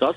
10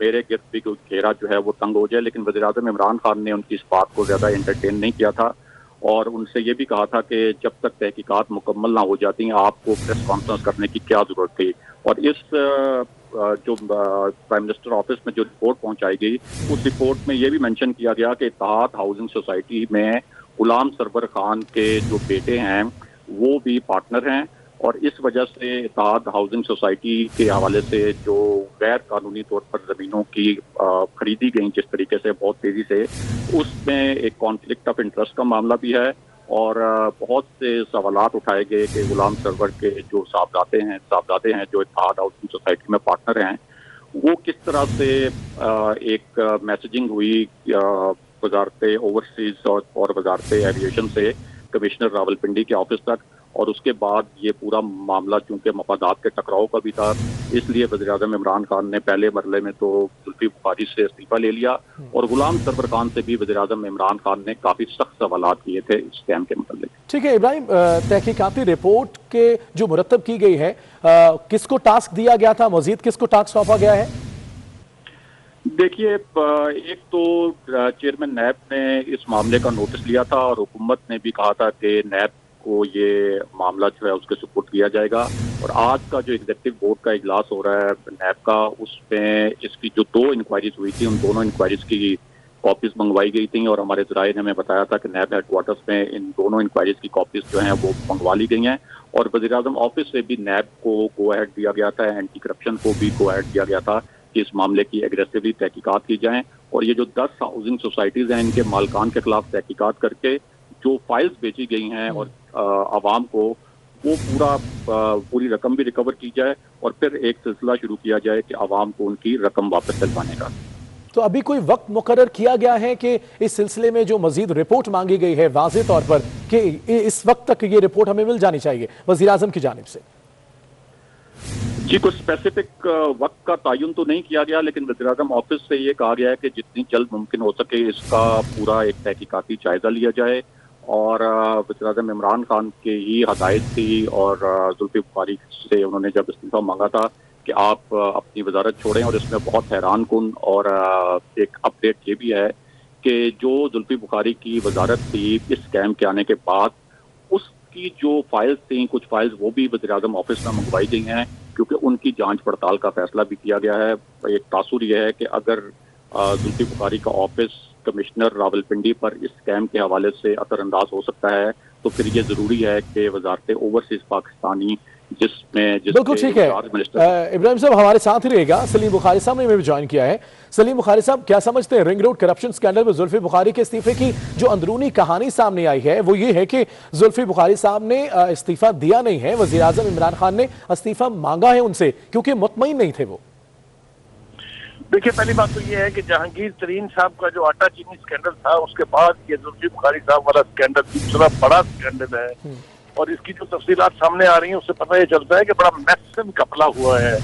میرے گرد بھی کوئی گھیرا جو ہے وہ تنگ ہو جائے، لیکن وزیر اعظم عمران خان نے ان کی اس بات کو زیادہ انٹرٹین نہیں کیا تھا اور ان سے یہ بھی کہا تھا کہ جب تک تحقیقات مکمل نہ ہو جاتی ہیں آپ کو پریس کانفرنس کرنے کی کیا ضرورت تھی۔ اور اس جو پرائم منسٹر آفس میں جو رپورٹ پہنچائی گئی اس رپورٹ میں یہ بھی مینشن کیا گیا کہ اتحاد ہاؤسنگ سوسائٹی میں غلام سرور خان کے جو بیٹے ہیں وہ بھی پارٹنر ہیں، اور اس وجہ سے اتحاد ہاؤسنگ سوسائٹی کے حوالے سے جو غیر قانونی طور پر زمینوں کی خریدی گئیں جس طریقے سے بہت تیزی سے، اس میں ایک کانفلکٹ آف انٹرسٹ کا معاملہ بھی ہے، اور بہت سے سوالات اٹھائے گئے کہ غلام سرور کے جو صاحبزادے ہیں جو اتحاد ہاؤسنگ سوسائٹی میں پارٹنر ہیں، وہ کس طرح سے ایک میسیجنگ ہوئی وزارت اوورسیز اور وزارت ایویشن سے کمشنر راولپنڈی کے آفس تک، اور اس کے بعد یہ پورا معاملہ چونکہ مفادات کے ٹکراؤ کا بھی تھا، اس لیے وزیر اعظم عمران خان نے پہلے مرحلے میں تو زلفی بخاری سے استعفیٰ لے لیا، اور غلام سرور خان سے بھی وزیر اعظم عمران خان نے کافی سخت سوالات کیے تھے اس اسکیم کے متعلق۔ ٹھیک ہے ابراہیم، تحقیقاتی رپورٹ کے جو مرتب کی گئی ہے کس کو ٹاسک دیا گیا تھا، مزید کس کو ٹاسک سونپا گیا ہے؟ دیکھیے، ایک تو چیئرمین نیب نے اس معاملے کا نوٹس لیا تھا اور حکومت نے بھی کہا تھا کہ نیب کو یہ معاملہ جو ہے اس کے سپورٹ کیا جائے گا، اور آج کا جو ایگزیکٹو بورڈ کا اجلاس ہو رہا ہے نیب کا، اس میں اس کی جو 2 انکوائریز ہوئی تھی ان دونوں انکوائریز کی کاپیز منگوائی گئی تھیں، اور ہمارے ذرائع نے ہمیں بتایا تھا کہ نیب ہیڈ کوارٹرز میں ان دونوں انکوائریز کی کاپیز جو ہیں وہ منگوا لی گئی ہیں، اور وزیر اعظم آفس سے بھی نیب کو گو ایڈ دیا گیا تھا، اینٹی کرپشن کو بھی گو ایڈ دیا گیا تھا کہ اس معاملے کی ایگریسولی تحقیقات کی جائیں، اور یہ جو 10 ہاؤسنگ سوسائٹیز ہیں ان کے مالکان کے خلاف تحقیقات کر کے جو فائلز بیچی گئی ہیں اور عوام کو وہ پوری رقم بھی ریکور کی جائے، اور پھر ایک سلسلہ شروع کیا جائے کہ عوام کو ان کی رقم واپس دلوانے کا۔ تو ابھی کوئی وقت مقرر کیا گیا ہے کہ اس سلسلے میں جو مزید رپورٹ مانگی گئی ہے واضح طور پر کہ اس وقت تک یہ رپورٹ ہمیں مل جانی چاہیے وزیر اعظم کی جانب سے؟ جی، کوئی اسپیسیفک وقت کا تعین تو نہیں کیا گیا، لیکن وزیر اعظم آفس سے یہ کہا گیا ہے کہ جتنی جلد ممکن ہو سکے اس کا پورا ایک تحقیقاتی جائزہ لیا جائے، اور وزیر اعظم عمران خان کی ہی ہدایت تھی، اور زلفی بخاری سے انہوں نے جب استعفیٰ مانگا تھا کہ آپ اپنی وزارت چھوڑیں، اور اس میں بہت حیران کن اور ایک اپڈیٹ یہ بھی ہے کہ جو زلفی بخاری کی وزارت تھی اس اسکیم کے آنے کے بعد، اس کی جو فائلز تھیں کچھ فائلز وہ بھی وزیر اعظم آفس میں منگوائی گئی ہیں، کیونکہ ان کی جانچ پڑتال کا فیصلہ بھی کیا گیا ہے۔ ایک تاثر یہ ہے کہ اگر زلفی بخاری کا آفس کمشنر راولپنڈی پر اس اسکیم کے حوالے سے اثر انداز ہو سکتا ہے، تو پھر یہ ضروری ہے کہ وزارت اوورسیز پاکستانی بالکل ٹھیک ہے ابراہیم صاحب ہمارے ساتھ ہی رہے گا۔ سلیم بخاری صاحب نے بھی جوائن کیا ہے۔ سلیم بخاری صاحب، کیا سمجھتے ہیں رنگ روڈ کرپشن سکینڈل میں زلفی بخاری کے استعفے کی جو اندرونی کہانی سامنے آئی ہے وہ یہ ہے کہ زلفی بخاری صاحب نے استعفیٰ دیا نہیں ہے، وزیر اعظم عمران خان نے استعفیٰ مانگا ہے ان سے کیونکہ مطمئن نہیں تھے وہ؟ دیکھیے، پہلی بات تو یہ ہے کہ جہانگیر ترین صاحب کا جو آٹا چینی سکینڈل تھا اس کے بعد یہ زلفی بخاری صاحب والا سکینڈل دوسرا بڑا سکینڈل ہے، اور اس کی جو تفصیلات سامنے آ رہی ہیں اس سے پتہ یہ چلتا ہے کہ بڑا میسو کپلا ہوا ہے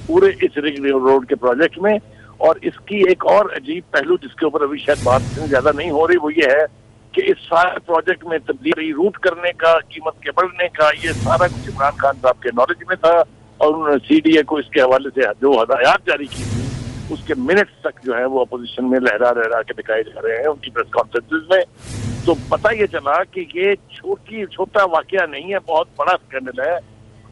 پورے اس رنگ روڈ کے پروجیکٹ میں۔ اور اس کی ایک اور عجیب پہلو جس کے اوپر ابھی شاید بات زیادہ نہیں ہو رہی وہ یہ ہے کہ اس سارے پروجیکٹ میں تبدیلی روٹ کرنے کا، قیمت کے بڑھنے کا، یہ سارا کچھ عمران خان صاحب کے نالج میں تھا، اور انہوں نے سی ڈی اے کو اس کے حوالے سے جو ہدایات جاری کی تھی اس کے منٹس تک جو ہے وہ اپوزیشن میں لہرا کے دکھائے جا رہے ہیں ان کی پریس کانفرنسز میں۔ تو پتہ یہ چلا کہ یہ چھوٹا واقعہ نہیں ہے، بہت بڑا سکینڈل ہے،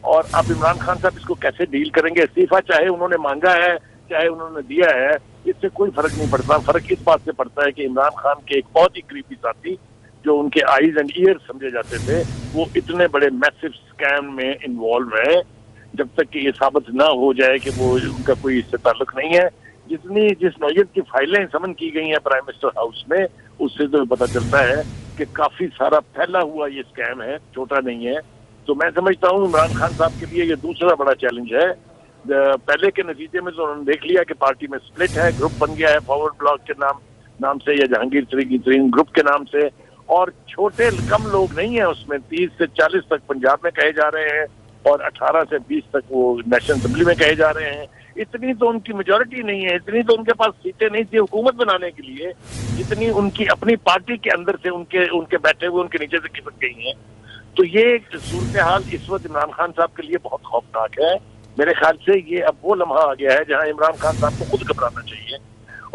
اور اب عمران خان صاحب اس کو کیسے ڈیل کریں گے؟ استعفیٰ چاہے انہوں نے مانگا ہے چاہے انہوں نے دیا ہے، اس سے کوئی فرق نہیں پڑتا۔ فرق اس بات سے پڑتا ہے کہ عمران خان کے ایک بہت ہی قریبی ساتھی جو ان کے آئیز اینڈ ایئر سمجھے جاتے تھے وہ اتنے بڑے میسو اسکیم میں انوالو ہیں، جب تک کہ یہ ثابت نہ ہو جائے کہ وہ ان کا کوئی اس سے تعلق نہیں ہے۔ جس نوعیت کی فائلیں سمن کی گئی ہیں پرائم منسٹر ہاؤس میں، اس سے تو پتہ چلتا ہے کہ کافی سارا پھیلا ہوا یہ اسکیم ہے، چھوٹا نہیں ہے۔ تو میں سمجھتا ہوں عمران خان صاحب کے لیے یہ دوسرا بڑا چیلنج ہے۔ پہلے کے نتیجے میں تو انہوں نے دیکھ لیا کہ پارٹی میں سپلٹ ہے، گروپ بن گیا ہے فارورڈ بلاک کے نام سے یا جہانگیر ترین گروپ کے نام سے، اور چھوٹے کم لوگ نہیں ہیں اس میں، 30 سے 40 تک پنجاب میں کہے جا رہے ہیں اور 18 سے 20 تک وہ نیشنل اسمبلی میں کہے جا رہے ہیں۔ اتنی تو ان کی میجورٹی نہیں ہے، اتنی تو ان کے پاس سیٹیں نہیں تھی حکومت بنانے کے لیے، جتنی ان کی اپنی پارٹی کے اندر سے ان کے بیٹھے ہوئے ان کے نیچے سے کھسک گئی ہیں۔ تو یہ صورتحال اس وقت عمران خان صاحب کے لیے بہت خوفناک ہے، میرے خیال سے یہ اب وہ لمحہ آ گیا ہے جہاں عمران خان صاحب کو خود گھبرانا چاہیے،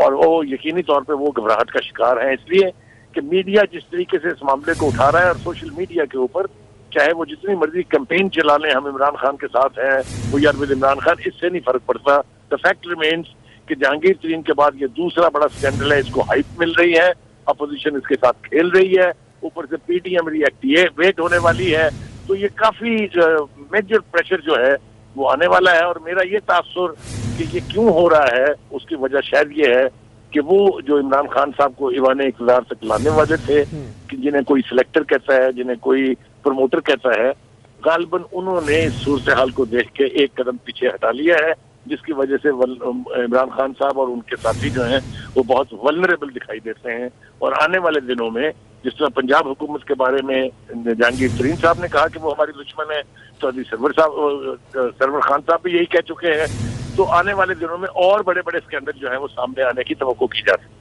اور وہ یقینی طور پہ وہ گھبراہٹ کا شکار ہیں، اس لیے کہ میڈیا جس طریقے سے اس معاملے کو اٹھا رہا ہے، اور سوشل میڈیا کے اوپر چاہے وہ جتنی مرضی کیمپین چلا لیں ہم عمران خان کے ساتھ ہیں، we are with Imran Khan, اس سے نہیں فرق پڑتا. دا فیکٹ ریمینز کہ جہانگیر ترین کے بعد یہ دوسرا بڑا سکینڈل ہے، اس کو ہائپ مل رہی ہے، اپوزیشن اس کے ساتھ کھیل رہی ہے، اوپر سے پی ٹی ایم ری ایکٹیویٹ ہونے والی ہے، تو یہ کافی میجر پریشر جو ہے وہ آنے والا ہے. اور میرا یہ تاثر کہ یہ کیوں ہو رہا ہے اس کی وجہ شاید یہ ہے کہ وہ جو عمران خان صاحب کو ایوان اقتدار تک لانے والے تھے، کہ جنہیں کوئی سلیکٹر کہتا ہے، جنہیں کوئی پروموٹر کہتا ہے، غالباً انہوں نے اس صورتحال کو دیکھ کے ایک قدم پیچھے ہٹا لیا ہے، جس کی وجہ سے عمران خان صاحب اور ان کے ساتھی جو ہیں وہ بہت ولنریبل دکھائی دیتے ہیں. اور آنے والے دنوں میں جس طرح پنجاب حکومت کے بارے میں جہانگیر ترین صاحب نے کہا کہ وہ ہماری دشمن ہے، چودھری سرور خان صاحب بھی یہی کہہ چکے ہیں، تو آنے والے دنوں میں اور بڑے بڑے اسکینڈل جو ہیں وہ سامنے آنے کی توقع کی جا سکتی ہے.